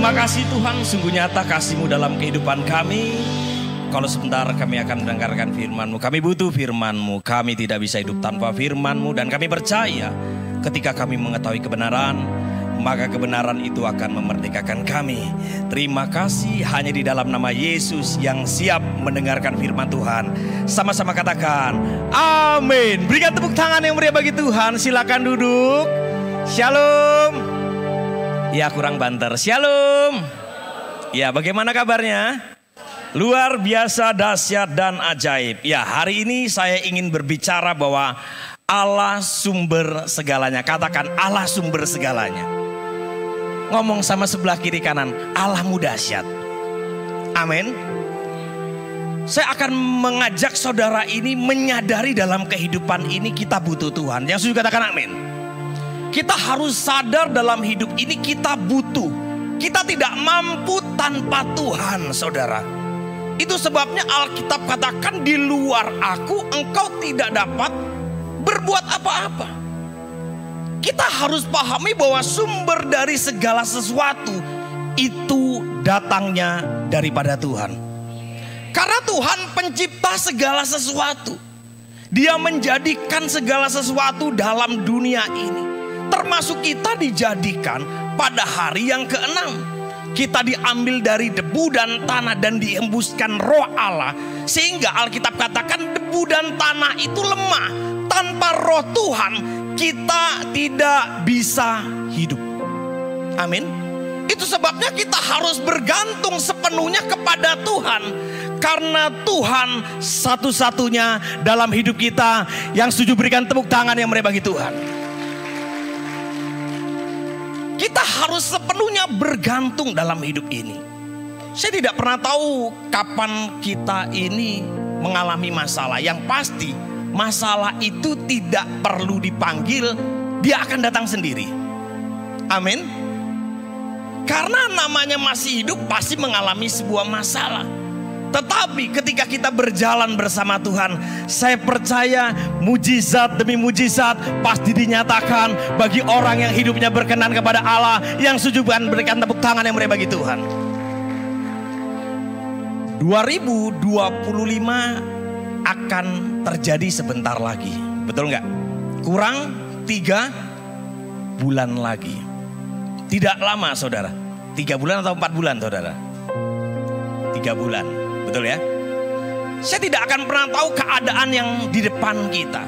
Terima kasih Tuhan, sungguh nyata kasih-Mu dalam kehidupan kami. Kalau sebentar kami akan mendengarkan firman-Mu, kami butuh firman-Mu. Kami tidak bisa hidup tanpa firman-Mu. Dan kami percaya ketika kami mengetahui kebenaran, maka kebenaran itu akan memerdekakan kami. Terima kasih, hanya di dalam nama Yesus yang siap mendengarkan firman Tuhan. Sama-sama katakan, amin. Berikan tepuk tangan yang meriah bagi Tuhan. Silakan duduk. Shalom. Ya, kurang banter. Shalom. Ya, bagaimana kabarnya? Luar biasa, dahsyat dan ajaib. Ya, hari ini saya ingin berbicara bahwa Allah sumber segalanya. Katakan Allah sumber segalanya. Ngomong sama sebelah kiri kanan, Allahmu dahsyat. Amin. Saya akan mengajak saudara ini menyadari dalam kehidupan ini kita butuh Tuhan. Yang setuju katakan amin. Kita harus sadar dalam hidup ini kita butuh. Kita tidak mampu tanpa Tuhan, saudara. Itu sebabnya Alkitab katakan di luar aku engkau tidak dapat berbuat apa-apa. Kita harus pahami bahwa sumber dari segala sesuatu itu datangnya daripada Tuhan. Karena Tuhan pencipta segala sesuatu. Dia menjadikan segala sesuatu dalam dunia ini. Termasuk kita dijadikan pada hari yang ke-6. Kita diambil dari debu dan tanah dan dihembuskan roh Allah. Sehingga Alkitab katakan debu dan tanah itu lemah. Tanpa roh Tuhan kita tidak bisa hidup. Amin. Itu sebabnya kita harus bergantung sepenuhnya kepada Tuhan. Karena Tuhan satu-satunya dalam hidup kita. Yang setuju berikan tepuk tangan yang meriah bagi Tuhan. Kita harus sepenuhnya bergantung dalam hidup ini. Saya tidak pernah tahu kapan kita ini mengalami masalah. Yang pasti masalah itu tidak perlu dipanggil, dia akan datang sendiri. Amin. Karena namanya masih hidup pasti mengalami sebuah masalah. Tetapi ketika kita berjalan bersama Tuhan, saya percaya mujizat demi mujizat pasti dinyatakan bagi orang yang hidupnya berkenan kepada Allah. Yang setuju berikan tepuk tangan yang meriah bagi Tuhan. 2025 akan terjadi sebentar lagi. Betul nggak? Kurang 3 bulan lagi. Tidak lama saudara. 3 bulan atau 4 bulan saudara? 3 bulan. Betul ya? Saya tidak akan pernah tahu keadaan yang di depan kita.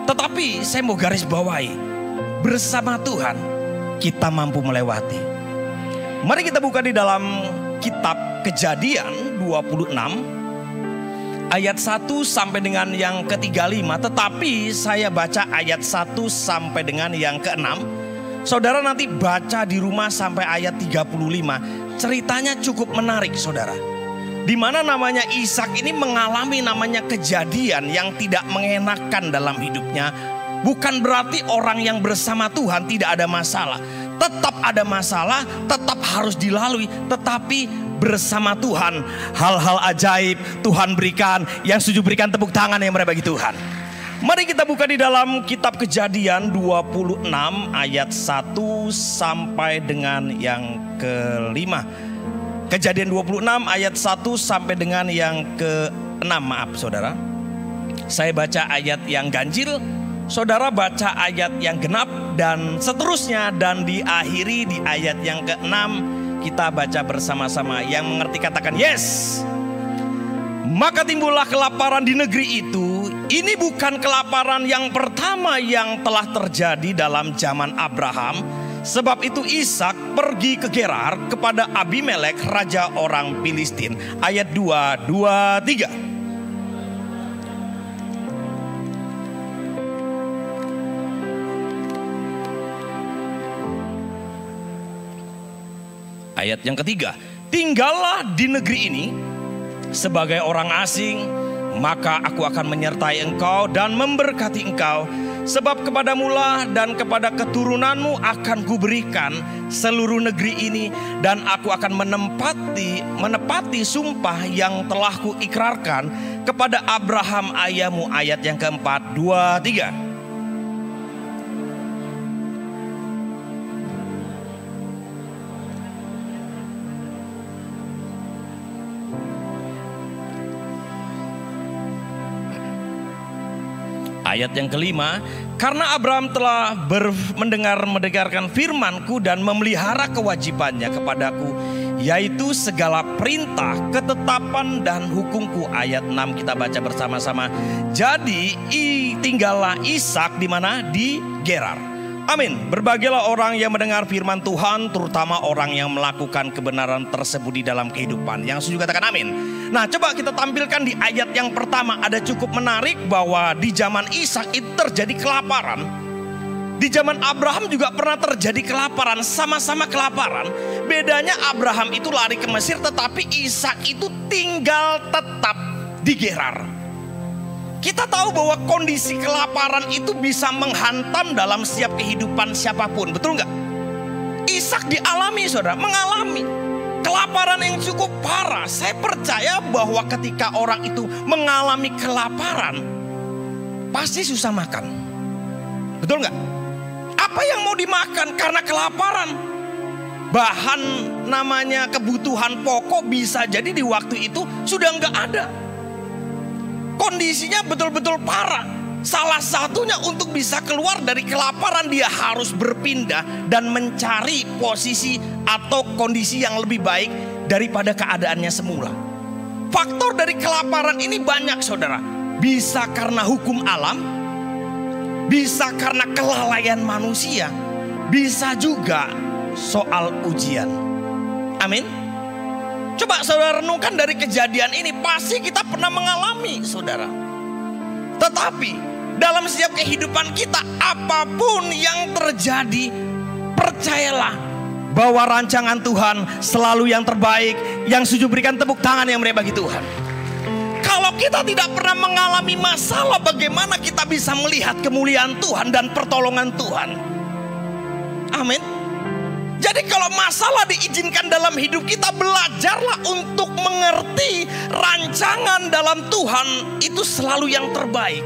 Tetapi saya mau garis bawahi, bersama Tuhan kita mampu melewati. Mari kita buka di dalam kitab Kejadian 26 ayat 1 sampai dengan yang ke-35. Tetapi saya baca ayat 1 sampai dengan yang ke-6. Saudara nanti baca di rumah sampai ayat 35. Ceritanya cukup menarik saudara. Di mana namanya Ishak ini mengalami namanya kejadian yang tidak mengenakan dalam hidupnya. Bukan berarti orang yang bersama Tuhan tidak ada masalah. Tetap ada masalah, tetap harus dilalui. Tetapi bersama Tuhan hal-hal ajaib Tuhan berikan. Yang setuju berikan tepuk tangan yang meriah bagi Tuhan. Mari kita buka di dalam kitab Kejadian 26 ayat 1 sampai dengan yang ke-5. Kejadian 26 ayat 1 sampai dengan yang ke-6. Maaf saudara, saya baca ayat yang ganjil, saudara baca ayat yang genap dan seterusnya. Dan diakhiri di ayat yang ke-6 kita baca bersama-sama. Yang mengerti katakan yes. Maka timbullah kelaparan di negeri itu. Ini bukan kelaparan yang pertama yang telah terjadi dalam zaman Abraham. Sebab itu Ishak pergi ke Gerar kepada Abimelek raja orang Filistin. Ayat 2, 2, 3. Ayat yang ketiga. Tinggallah di negeri ini sebagai orang asing, maka aku akan menyertai engkau dan memberkati engkau. Sebab kepadamulah dan kepada keturunanmu akan kuberikan seluruh negeri ini. Dan aku akan menepati sumpah yang telah kuikrarkan kepada Abraham ayahmu. Ayat yang keempat, 2, 3. Ayat yang kelima, karena Abraham telah mendengarkan firman-Ku dan memelihara kewajibannya kepadaku, yaitu segala perintah, ketetapan dan hukum-Ku. Ayat 6 kita baca bersama-sama. Jadi tinggallah Ishak di mana? Di Gerar. Amin. Berbahagialah orang yang mendengar firman Tuhan, terutama orang yang melakukan kebenaran tersebut di dalam kehidupan. Yang setuju katakan amin. Nah, coba kita tampilkan di ayat yang pertama. Ada cukup menarik bahwa di zaman Ishak itu terjadi kelaparan. Di zaman Abraham juga pernah terjadi kelaparan, sama-sama kelaparan. Bedanya Abraham itu lari ke Mesir, tetapi Ishak itu tinggal tetap di Gerar. Kita tahu bahwa kondisi kelaparan itu bisa menghantam dalam setiap kehidupan siapapun, betul nggak? Ishak dialami, saudara, mengalami kelaparan yang cukup parah. Saya percaya bahwa ketika orang itu mengalami kelaparan, pasti susah makan, betul nggak? Apa yang mau dimakan karena kelaparan? Bahan namanya kebutuhan pokok bisa jadi di waktu itu sudah nggak ada. Kondisinya betul-betul parah. Salah satunya untuk bisa keluar dari kelaparan, dia harus berpindah dan mencari posisi atau kondisi yang lebih baik daripada keadaannya semula. Faktor dari kelaparan ini banyak, saudara. Bisa karena hukum alam, bisa karena kelalaian manusia, bisa juga soal ujian. Amin. Coba saudara renungkan dari kejadian ini, pasti kita pernah mengalami, saudara. Tetapi dalam setiap kehidupan kita, apapun yang terjadi, percayalah bahwa rancangan Tuhan selalu yang terbaik. Yang setuju berikan tepuk tangan yang meriah bagi Tuhan. Kalau kita tidak pernah mengalami masalah, bagaimana kita bisa melihat kemuliaan Tuhan dan pertolongan Tuhan? Amin. Jadi kalau masalah diizinkan dalam hidup kita, belajarlah untuk mengerti rancangan dalam Tuhan itu selalu yang terbaik.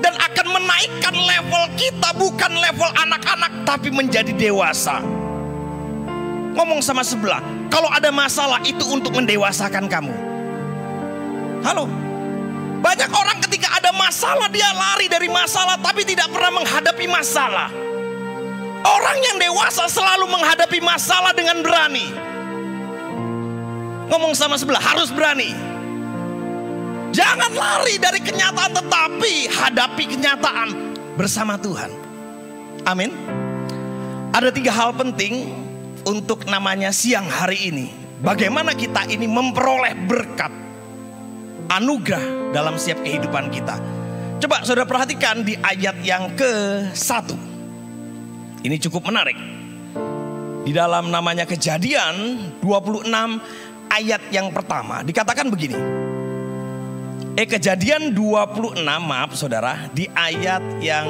Dan akan menaikkan level kita, bukan level anak-anak, tapi menjadi dewasa. Ngomong sama sebelah, kalau ada masalah itu untuk mendewasakan kamu. Halo. Banyak orang ketika ada masalah, dia lari dari masalah, tapi tidak pernah menghadapi masalah. Orang yang dewasa selalu menghadapi masalah dengan berani. Ngomong sama sebelah, harus berani. Jangan lari dari kenyataan, tetapi hadapi kenyataan bersama Tuhan. Amin. Ada 3 hal penting untuk namanya siang hari ini. Bagaimana kita ini memperoleh berkat, anugerah dalam setiap kehidupan kita. Coba saudara perhatikan di ayat yang ke-1. Ini cukup menarik. Di dalam namanya Kejadian 26 ayat yang pertama dikatakan begini. Kejadian 26, maaf saudara, di ayat yang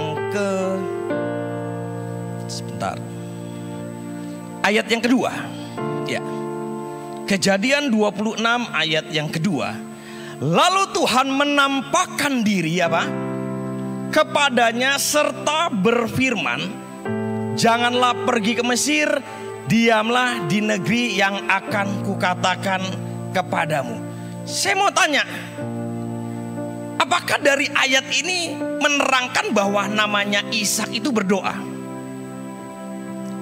ayat yang kedua. Ya. Kejadian 26 ayat yang kedua. Lalu Tuhan menampakkan diri apa? Kepadanya serta berfirman, janganlah pergi ke Mesir, diamlah di negeri yang akan kukatakan kepadamu. Saya mau tanya, apakah dari ayat ini menerangkan bahwa namanya Ishak itu berdoa?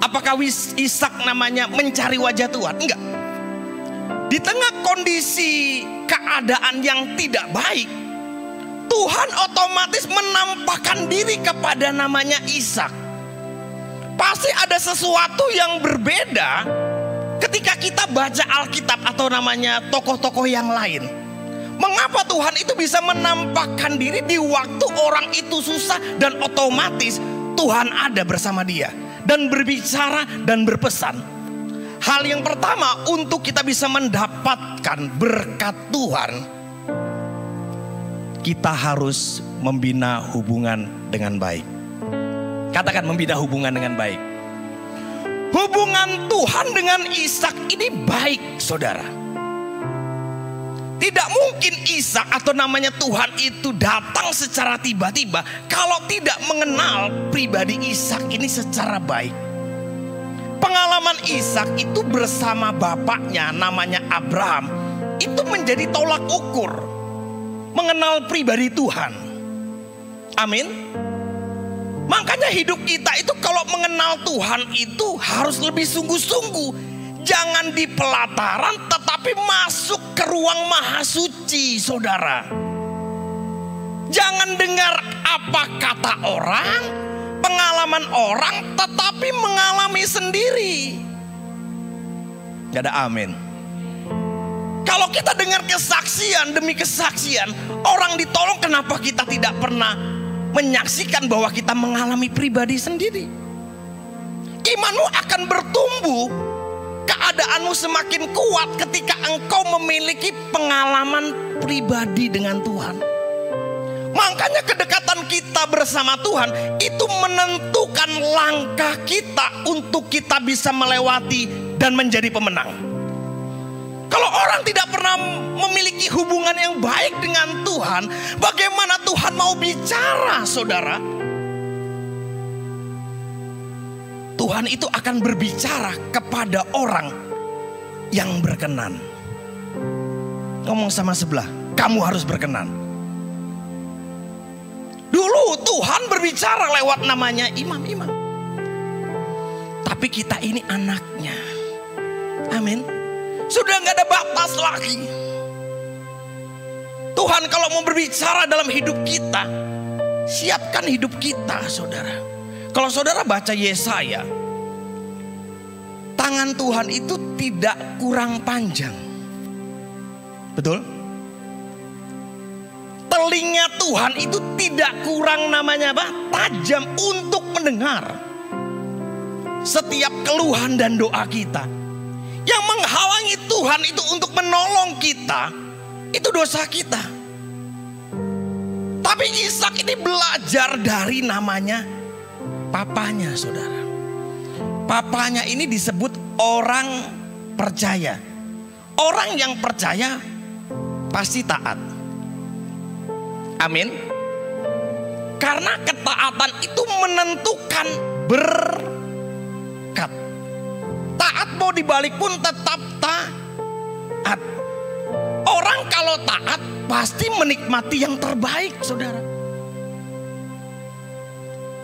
Apakah Ishak namanya mencari wajah Tuhan? Enggak. Di tengah kondisi keadaan yang tidak baik, Tuhan otomatis menampakkan diri kepada namanya Ishak. Pasti ada sesuatu yang berbeda ketika kita baca Alkitab atau namanya tokoh-tokoh yang lain. Mengapa Tuhan itu bisa menampakkan diri di waktu orang itu susah, dan otomatis Tuhan ada bersama dia dan berbicara dan berpesan. Hal yang pertama, untuk kita bisa mendapatkan berkat Tuhan, kita harus membina hubungan dengan baik. Katakan membina hubungan dengan baik. Hubungan Tuhan dengan Ishak ini baik, saudara. Tidak mungkin Ishak atau namanya Tuhan itu datang secara tiba-tiba kalau tidak mengenal pribadi Ishak ini secara baik. Pengalaman Ishak itu bersama bapaknya namanya Abraham itu menjadi tolak ukur mengenal pribadi Tuhan. Amin. Makanya hidup kita itu kalau mengenal Tuhan itu harus lebih sungguh-sungguh. Jangan di pelataran tetapi masuk ke ruang maha suci, saudara. Jangan dengar apa kata orang, pengalaman orang, tetapi mengalami sendiri. Gak ada amin. Kalau kita dengar kesaksian demi kesaksian, orang ditolong, kenapa kita tidak pernah menyaksikan bahwa kita mengalami pribadi sendiri? Imanmu akan bertumbuh, keadaanmu semakin kuat ketika engkau memiliki pengalaman pribadi dengan Tuhan. Makanya kedekatan kita bersama Tuhan itu menentukan langkah kita untuk kita bisa melewati dan menjadi pemenang. Kalau orang tidak pernah memiliki hubungan yang baik dengan Tuhan, bagaimana Tuhan mau bicara, saudara? Tuhan itu akan berbicara kepada orang yang berkenan. Ngomong sama sebelah, kamu harus berkenan. Dulu Tuhan berbicara lewat namanya imam-imam. Tapi kita ini anaknya. Amin. Sudah gak ada batas lagi. Tuhan kalau mau berbicara dalam hidup kita, siapkan hidup kita, saudara. Kalau saudara baca Yesaya, tangan Tuhan itu tidak kurang panjang. Betul? Telinga Tuhan itu tidak kurang namanya apa? Tajam untuk mendengar setiap keluhan dan doa kita. Yang menghalangi Tuhan itu untuk menolong kita, itu dosa kita. Tapi Ishak ini belajar dari namanya papanya, saudara. Papanya ini disebut orang percaya. Orang yang percaya pasti taat. Amin. Karena ketaatan itu menentukan berkat. Taat mau dibalik pun tetap taat. Orang kalau taat pasti menikmati yang terbaik, saudara.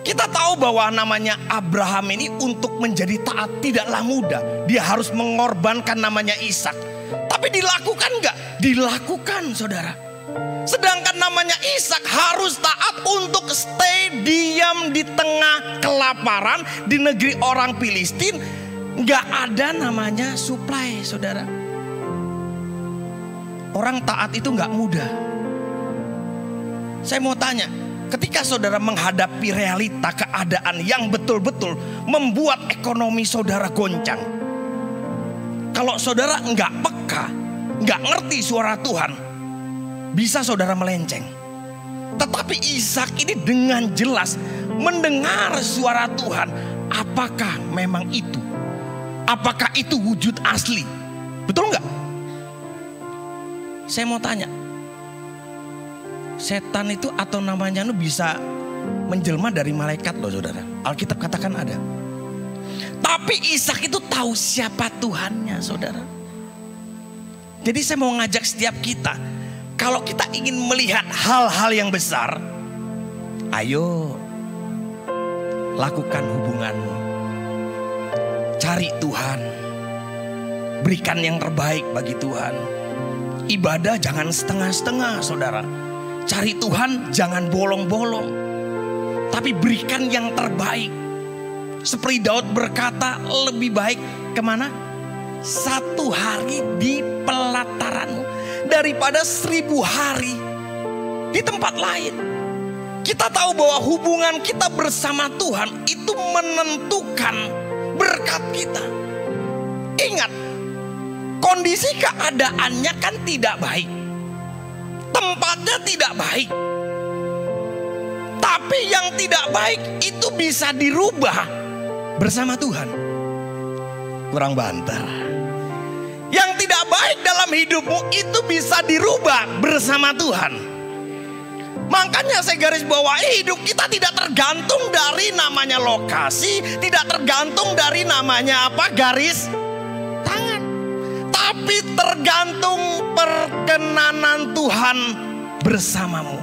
Kita tahu bahwa namanya Abraham ini untuk menjadi taat tidaklah mudah. Dia harus mengorbankan namanya Ishak. Tapi dilakukan enggak? Dilakukan, saudara. Sedangkan namanya Ishak harus taat untuk stay diam di tengah kelaparan di negeri orang Filistin. Nggak ada namanya supply, saudara. Orang taat itu nggak mudah. Saya mau tanya, ketika saudara menghadapi realita keadaan yang betul-betul membuat ekonomi saudara goncang, kalau saudara nggak peka, nggak ngerti suara Tuhan, bisa saudara melenceng. Tetapi Ishak ini dengan jelas mendengar suara Tuhan. Apakah memang itu? Apakah itu wujud asli? Betul nggak? Saya mau tanya, setan itu atau namanya itu bisa menjelma dari malaikat loh, saudara. Alkitab katakan ada. Tapi Ishak itu tahu siapa Tuhannya, saudara. Jadi saya mau ngajak setiap kita, kalau kita ingin melihat hal-hal yang besar, ayo lakukan hubunganmu. Cari Tuhan. Berikan yang terbaik bagi Tuhan. Ibadah jangan setengah-setengah, saudara. Cari Tuhan jangan bolong-bolong, tapi berikan yang terbaik. Seperti Daud berkata, lebih baik kemana? 1 hari di pelataranmu daripada 1000 hari di tempat lain. Kita tahu bahwa hubungan kita bersama Tuhan itu menentukan berkat kita. Ingat, kondisi keadaannya kan tidak baik, tempatnya tidak baik. Tapi yang tidak baik itu bisa dirubah bersama Tuhan. Kurang banter. Yang tidak baik dalam hidupmu itu bisa dirubah bersama Tuhan. Makanya saya garis bawahi, hidup kita tidak tergantung dari namanya lokasi, tidak tergantung dari namanya apa, garis tangan, tapi tergantung perkenanan Tuhan bersamamu.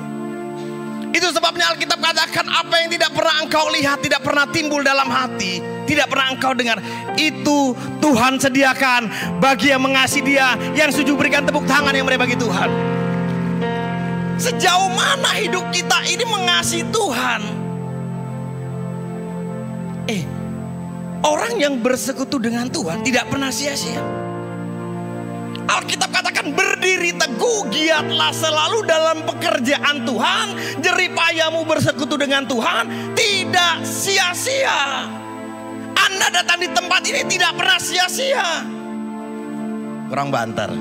Itu sebabnya Alkitab katakan apa yang tidak pernah engkau lihat, tidak pernah timbul dalam hati, tidak pernah engkau dengar, itu Tuhan sediakan bagi yang mengasihi Dia, yang setuju berikan tepuk tangan yang mereka bagi Tuhan. Sejauh mana hidup kita ini mengasihi Tuhan? Orang yang bersekutu dengan Tuhan tidak pernah sia-sia. Alkitab katakan berdiri teguh, giatlah selalu dalam pekerjaan Tuhan. Jerih payamu bersekutu dengan Tuhan tidak sia-sia. Anda datang di tempat ini tidak pernah sia-sia. Kurang banter.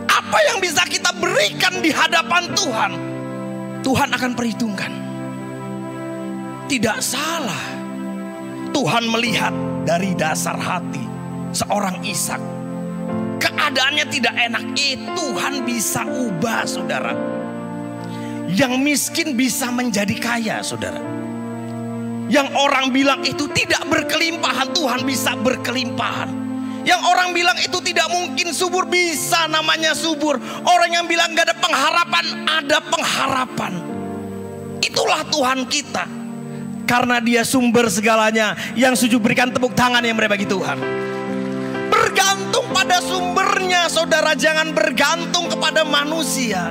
Apa yang bisa kita berikan di hadapan Tuhan, Tuhan akan perhitungkan. Tidak salah. Tuhan melihat dari dasar hati seorang Ishak. Keadaannya tidak enak, Tuhan bisa ubah, saudara. Yang miskin bisa menjadi kaya, saudara. Yang orang bilang itu tidak berkelimpahan, Tuhan bisa berkelimpahan. Yang orang bilang itu tidak mungkin subur, bisa namanya subur. Orang yang bilang gak ada pengharapan, ada pengharapan. Itulah Tuhan kita. Karena Dia sumber segalanya. Yang setuju berikan tepuk tangan yang mereka bagi Tuhan. Bergantung pada sumbernya, saudara. Jangan bergantung kepada manusia.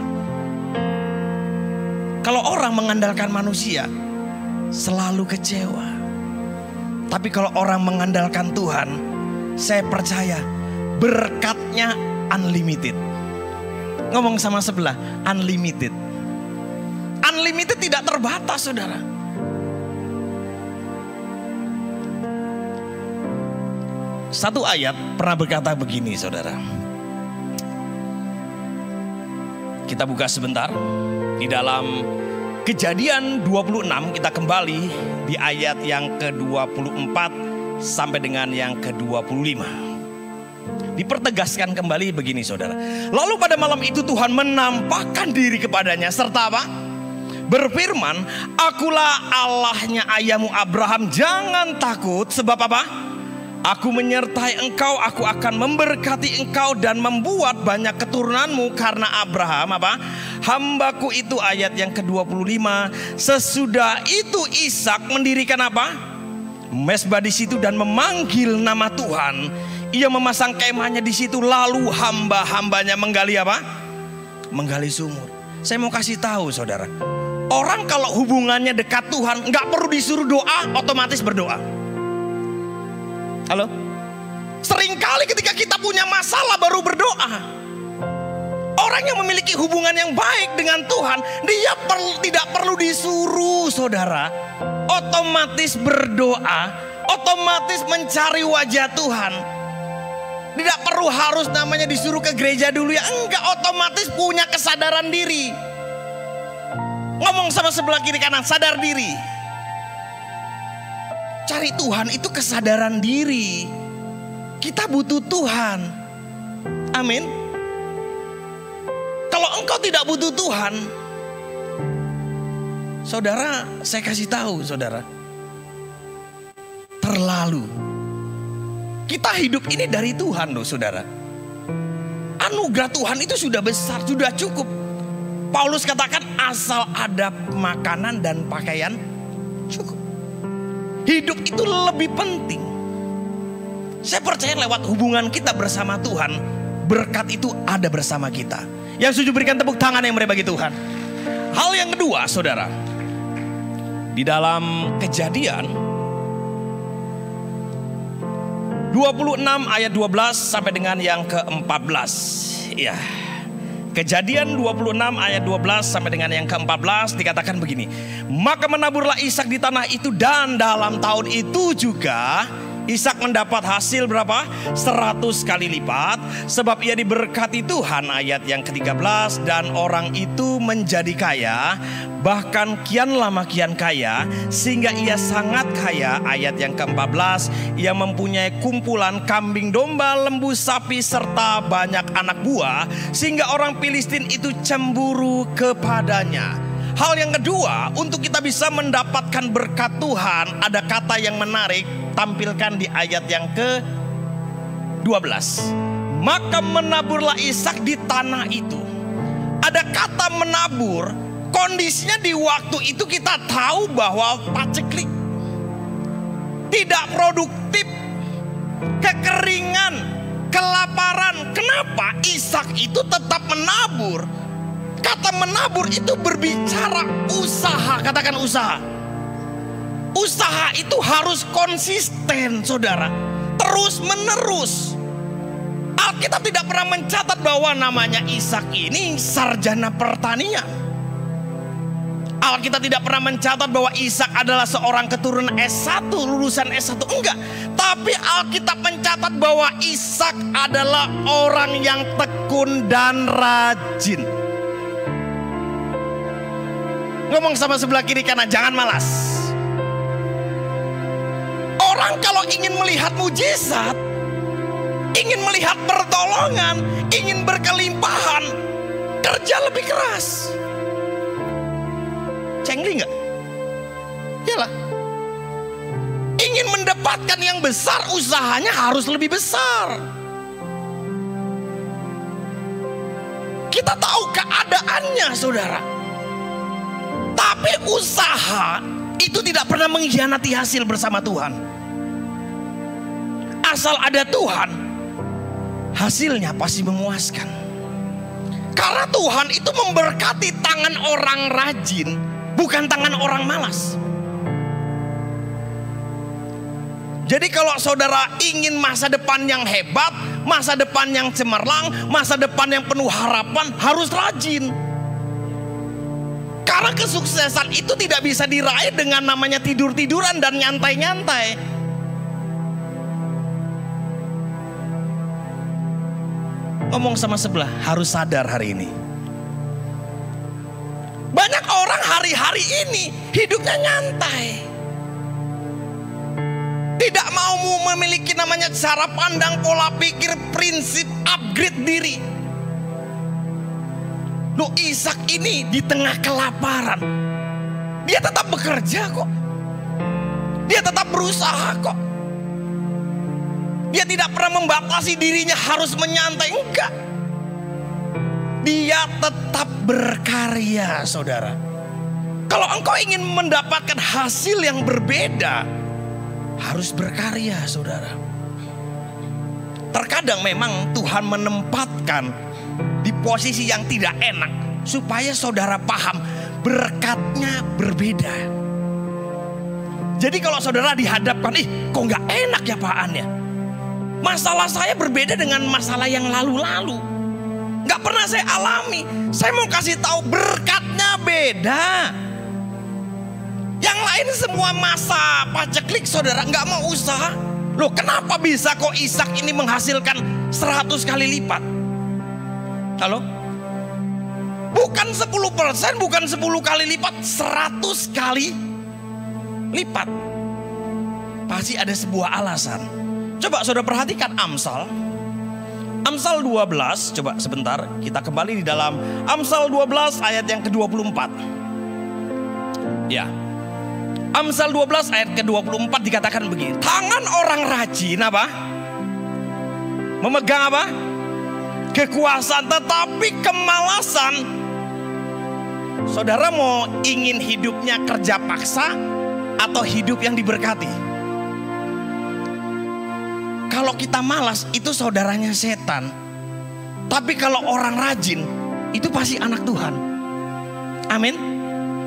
Kalau orang mengandalkan manusia, selalu kecewa. Tapi kalau orang mengandalkan Tuhan, saya percaya berkatnya unlimited. Ngomong sama sebelah, unlimited. Unlimited tidak terbatas, saudara. Satu ayat pernah berkata begini, saudara. Kita buka sebentar di dalam Kejadian 26, kita kembali di ayat yang ke-24 sampai dengan yang ke-25. Dipertegaskan kembali begini, saudara. Lalu pada malam itu Tuhan menampakkan diri kepadanya serta apa? Berfirman, akulah Allahnya ayahmu Abraham, jangan takut sebab apa? Aku menyertai engkau, aku akan memberkati engkau dan membuat banyak keturunanmu karena Abraham apa? Hambaku itu. Ayat yang ke-25. Sesudah itu Ishak mendirikan apa? Mezbah di situ dan memanggil nama Tuhan. Ia memasang kemahnya di situ, lalu hamba-hambanya menggali apa? Menggali sumur. Saya mau kasih tahu, saudara. Orang kalau hubungannya dekat Tuhan, nggak perlu disuruh doa, otomatis berdoa. Halo? Seringkali ketika kita punya masalah baru berdoa. Orang yang memiliki hubungan yang baik dengan Tuhan, dia tidak perlu disuruh, saudara. Otomatis berdoa, otomatis mencari wajah Tuhan. Tidak perlu harus namanya disuruh ke gereja dulu ya. Enggak, otomatis punya kesadaran diri. Ngomong sama sebelah kiri kanan, sadar diri. Cari Tuhan itu kesadaran diri. Kita butuh Tuhan. Amin. Kalau engkau tidak butuh Tuhan, saudara, saya kasih tahu, saudara, terlalu. Kita hidup ini dari Tuhan loh, saudara. Anugerah Tuhan itu sudah besar, sudah cukup. Paulus katakan asal ada makanan dan pakaian cukup. Hidup itu lebih penting. Saya percaya lewat hubungan kita bersama Tuhan, berkat itu ada bersama kita. Yang setuju berikan tepuk tangan yang mereka bagi Tuhan. Hal yang kedua, saudara, di dalam Kejadian 26 ayat 12 sampai dengan yang ke-14. Ya. Kejadian 26 ayat 12 sampai dengan yang ke-14 dikatakan begini. Maka menaburlah Ishak di tanah itu, dan dalam tahun itu juga Ishak mendapat hasil berapa? 100 kali lipat, sebab ia diberkati Tuhan. Ayat yang ke-13, dan orang itu menjadi kaya, bahkan kian lama kian kaya, sehingga ia sangat kaya. Ayat yang ke-14, ia mempunyai kumpulan kambing domba, lembu sapi, serta banyak anak buah, sehingga orang Filistin itu cemburu kepadanya. Hal yang kedua, untuk kita bisa mendapatkan berkat Tuhan, ada kata yang menarik, tampilkan di ayat yang ke-12. Maka menaburlah Ishak di tanah itu. Ada kata menabur, Kondisinya di waktu itu kita tahu bahwa paceklik, tidak produktif, kekeringan, kelaparan. Kenapa? Ishak itu tetap menabur. Kata menabur itu berbicara usaha. Katakan usaha. Usaha itu harus konsisten, saudara. Terus menerus. Alkitab tidak pernah mencatat bahwa namanya Ishak ini sarjana pertanian. Alkitab tidak pernah mencatat bahwa Ishak adalah seorang keturunan S1, lulusan S1. Enggak. Tapi Alkitab mencatat bahwa Ishak adalah orang yang tekun dan rajin. Ngomong sama sebelah kiri kanan, jangan malas. Orang kalau ingin melihat mujizat, ingin melihat pertolongan, ingin berkelimpahan, kerja lebih keras. Cengli nggak? Iyalah. Ingin mendapatkan yang besar, usahanya harus lebih besar. Kita tahu keadaannya, saudara. Tapi usaha itu tidak pernah mengkhianati hasil bersama Tuhan. Asal ada Tuhan, hasilnya pasti memuaskan. Karena Tuhan itu memberkati tangan orang rajin, bukan tangan orang malas. Jadi kalau saudara ingin masa depan yang hebat, masa depan yang cemerlang, masa depan yang penuh harapan, harus rajin. Karena kesuksesan itu tidak bisa diraih dengan namanya tidur-tiduran dan nyantai-nyantai. Ngomong sama sebelah, harus sadar hari ini. Banyak orang hari-hari ini hidupnya nyantai. Tidak mau memiliki namanya cara pandang, pola pikir, prinsip, upgrade diri. Loh, Ishak ini di tengah kelaparan, dia tetap bekerja kok. Dia tetap berusaha kok. Dia tidak pernah membatasi dirinya harus menyantai, enggak. Dia tetap berkarya, saudara. Kalau engkau ingin mendapatkan hasil yang berbeda, harus berkarya, saudara. Terkadang memang Tuhan menempatkan di posisi yang tidak enak supaya saudara paham berkatnya berbeda. Jadi kalau saudara dihadapkan, kok nggak enak ya paannya? Masalah saya berbeda dengan masalah yang lalu-lalu. Nggak pernah saya alami. Saya mau kasih tahu berkatnya beda. Yang lain semua masa paceklik, saudara nggak mau usaha. Loh, kenapa bisa kok Ishak ini menghasilkan 100 kali lipat? Halo? Bukan 10%, bukan 10 kali lipat, 100 kali lipat. Pasti ada sebuah alasan. Coba saudara perhatikan Amsal. Amsal 12, coba sebentar kita kembali di dalam Amsal 12 ayat yang ke-24. Ya. Amsal 12 ayat ke-24 dikatakan begini. Tangan orang rajin apa? Memegang apa? Kekuasaan, tetapi kemalasan. Saudara mau ingin hidupnya kerja paksa atau hidup yang diberkati? Kalau kita malas itu saudaranya setan. Tapi kalau orang rajin itu pasti anak Tuhan. Amin.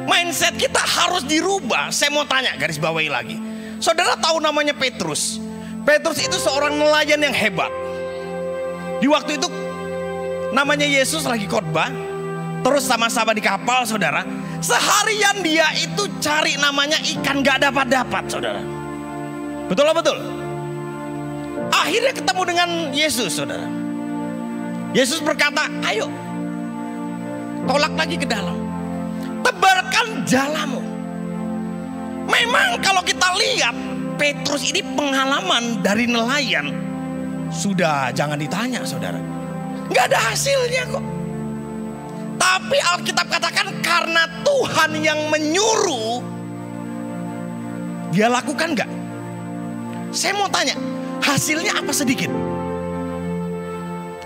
Mindset kita harus dirubah. Saya mau tanya, garis bawahi lagi. Saudara tahu namanya Petrus. Petrus itu seorang nelayan yang hebat. Di waktu itu namanya Yesus lagi khotbah, terus sama-sama di kapal, saudara. Seharian dia itu cari namanya ikan gak dapat-dapat, saudara. Betul lah, betul. Akhirnya ketemu dengan Yesus, saudara. Yesus berkata, ayo tolak lagi ke dalam, tebarkan jalamu. Memang kalau kita lihat Petrus ini pengalaman dari nelayan, sudah jangan ditanya, saudara. Gak ada hasilnya kok. Tapi Alkitab katakan karena Tuhan yang menyuruh, dia lakukan gak? Saya mau tanya, hasilnya apa sedikit?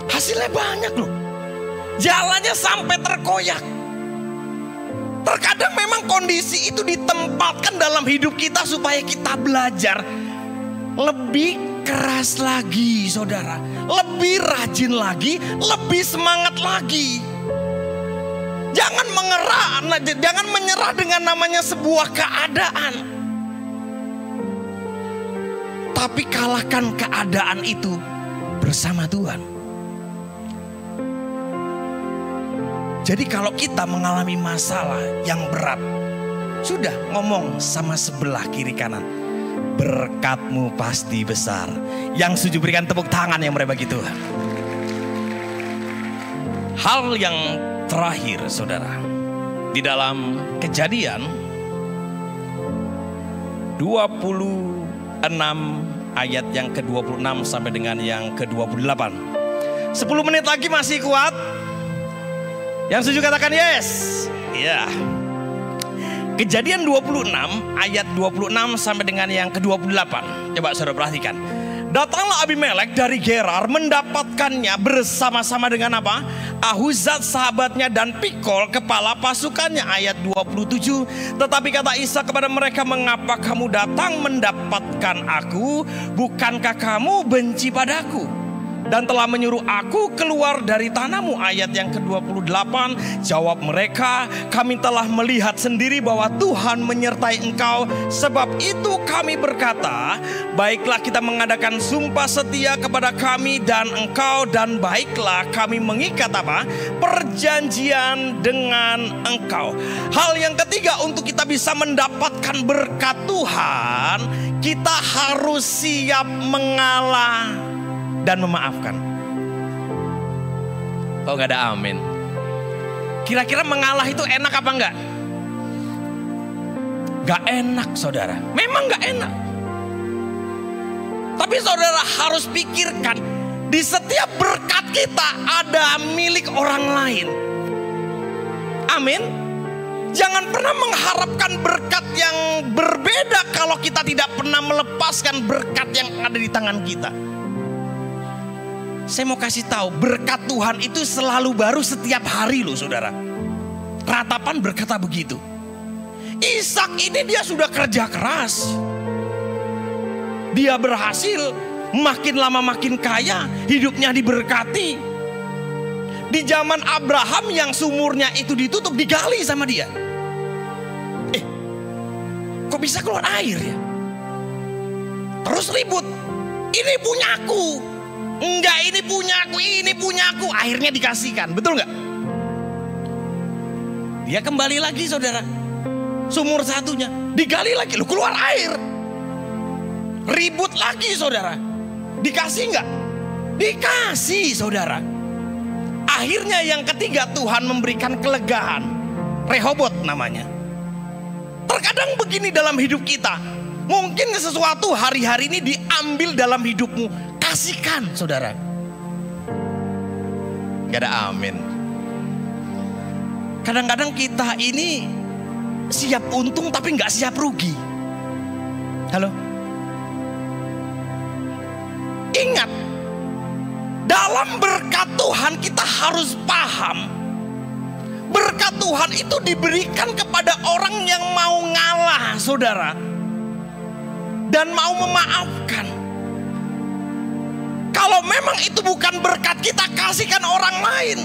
Hasilnya banyak loh. Jalannya sampai terkoyak. Terkadang memang kondisi itu ditempatkan dalam hidup kita supaya kita belajar lebih keras lagi, saudara. Lebih rajin lagi, lebih semangat lagi. Jangan menyerah dengan namanya sebuah keadaan. Tapi kalahkan keadaan itu bersama Tuhan. Jadi kalau kita mengalami masalah yang berat, sudah ngomong sama sebelah kiri kanan, berkat-Mu pasti besar. Yang setuju berikan tepuk tangan yang berbagi Tuhan. Hal yang terakhir, saudara, di dalam Kejadian 26 ayat yang ke-26 sampai dengan yang ke-28. 10 menit lagi masih kuat? Yang setuju katakan yes. Ya. Kejadian 26 ayat 26 sampai dengan yang ke-28. Coba saudara perhatikan. Datanglah Abimelek dari Gerar mendapatkannya bersama-sama dengan apa? Ahuzat sahabatnya dan Pikol kepala pasukannya. Ayat 27. Tetapi kata Isa kepada mereka, mengapa kamu datang mendapatkan aku? Bukankah kamu benci padaku? Dan telah menyuruh aku keluar dari tanahmu. Ayat yang ke-28. Jawab mereka, kami telah melihat sendiri bahwa Tuhan menyertai engkau. Sebab itu kami berkata, baiklah kita mengadakan sumpah setia kepada kami dan engkau. Dan baiklah kami mengikat apa? Perjanjian dengan engkau. Hal yang ketiga, untuk kita bisa mendapatkan berkat Tuhan, kita harus siap mengalah dan memaafkan. Kok gak ada amin? Kira-kira mengalah itu enak apa enggak? Gak enak, saudara. Memang gak enak. Tapi saudara harus pikirkan, di setiap berkat kita ada milik orang lain. Amin. Jangan pernah mengharapkan berkat yang berbeda kalau kita tidak pernah melepaskan berkat yang ada di tangan kita. Saya mau kasih tahu, berkat Tuhan itu selalu baru setiap hari loh, saudara. Ratapan berkata begitu. Ishak ini dia sudah kerja keras. Dia berhasil, makin lama makin kaya, hidupnya diberkati. Di zaman Abraham yang sumurnya itu ditutup, digali sama dia. Kok bisa keluar air ya? Terus ribut, ini punyaku. Enggak, ini punyaku. Akhirnya dikasihkan, betul nggak? Dia kembali lagi, saudara. Sumur satunya digali lagi, lu keluar air. Ribut lagi, saudara. Dikasih nggak? Dikasih, saudara. Akhirnya yang ketiga, Tuhan memberikan kelegaan. Rehobot namanya. Terkadang begini dalam hidup kita. Mungkin sesuatu hari-hari ini diambil dalam hidupmu. Kasihkan, saudara. Gak ada amin. Kadang-kadang kita ini siap untung tapi gak siap rugi. Halo? Ingat, dalam berkat Tuhan kita harus paham, berkat Tuhan itu diberikan kepada orang yang mau ngalah, saudara, dan mau memaafkan. Kalau memang itu bukan berkat, kita kasihkan orang lain.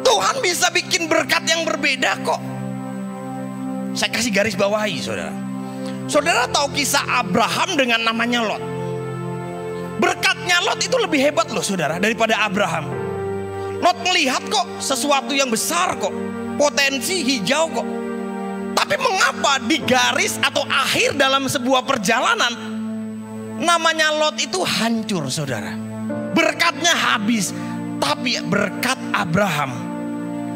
Tuhan bisa bikin berkat yang berbeda kok. Saya kasih garis bawahi, saudara. Saudara tahu kisah Abraham dengan namanya Lot. Berkatnya Lot itu lebih hebat loh, saudara, daripada Abraham. Lot melihat kok sesuatu yang besar kok, potensi hijau kok. Tapi mengapa di garis atau akhir dalam sebuah perjalanan namanya Lot itu hancur, saudara? Berkatnya habis. Tapi berkat Abraham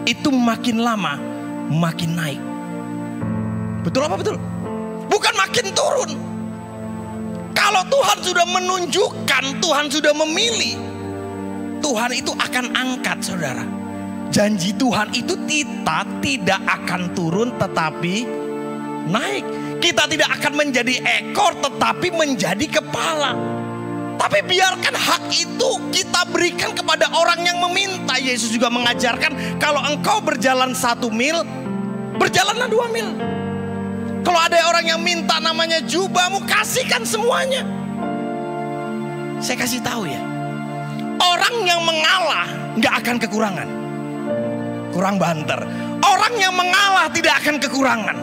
itu makin lama makin naik. Betul apa betul? Bukan makin turun. Kalau Tuhan sudah menunjukkan, Tuhan sudah memilih, Tuhan itu akan angkat, saudara. Janji Tuhan itu kita tidak akan turun tetapi naik. Kita tidak akan menjadi ekor tetapi menjadi kepala. Tapi biarkan hak itu kita berikan kepada orang yang meminta. Yesus juga mengajarkan, kalau engkau berjalan 1 mil, Berjalanlah 2 mil. Kalau ada orang yang minta namanya jubahmu, kasihkan semuanya. Saya kasih tahu ya, orang yang mengalah nggak akan kekurangan. Kurang banter. Orang yang mengalah tidak akan kekurangan.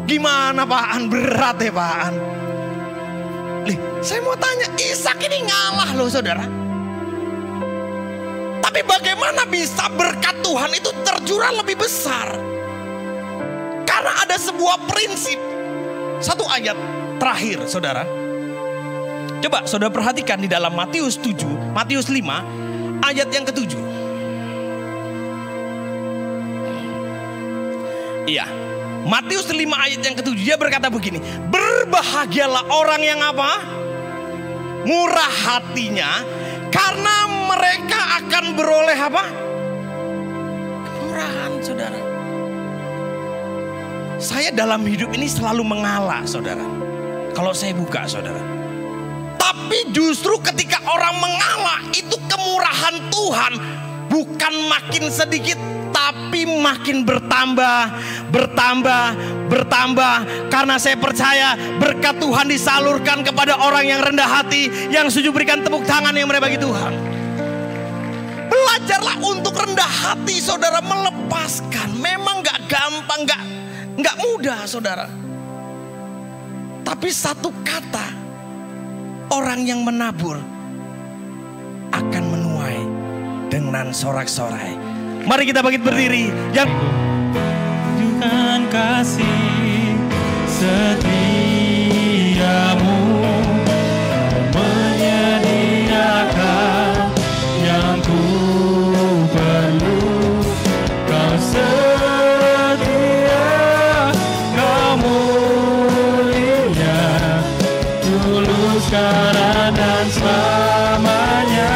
Gimana Pak An? Berat ya Pak An. Saya mau tanya, Ishak ini ngalah loh saudara. Tapi bagaimana bisa berkat Tuhan itu tercurah lebih besar? Karena ada sebuah prinsip. Satu ayat terakhir saudara. Coba saudara perhatikan di dalam Matius 5 ayat yang ke-7. Iya, Matius 5 ayat yang ke-7, dia berkata begini, berbahagialah orang yang apa? Murah hatinya, karena mereka akan beroleh apa? Kemurahan saudara. Saya dalam hidup ini selalu mengalah saudara. Kalau saya buka saudara. Tapi justru ketika orang mengalah, itu kemurahan Tuhan bukan makin sedikit, tapi makin bertambah. Karena saya percaya berkat Tuhan disalurkan kepada orang yang rendah hati, yang setuju berikan tepuk tangan yang mereka bagi Tuhan. Belajarlah untuk rendah hati saudara, melepaskan. Memang gak gampang, gak mudah saudara. Tapi satu kata, orang yang menabur akan menuai dengan sorak-sorai. Mari kita bangkit berdiri. Yang tunjukkan kasih setiamu, menyediakan yang ku perlu. Kau setia, kau mulia, tulus karena dan selamanya.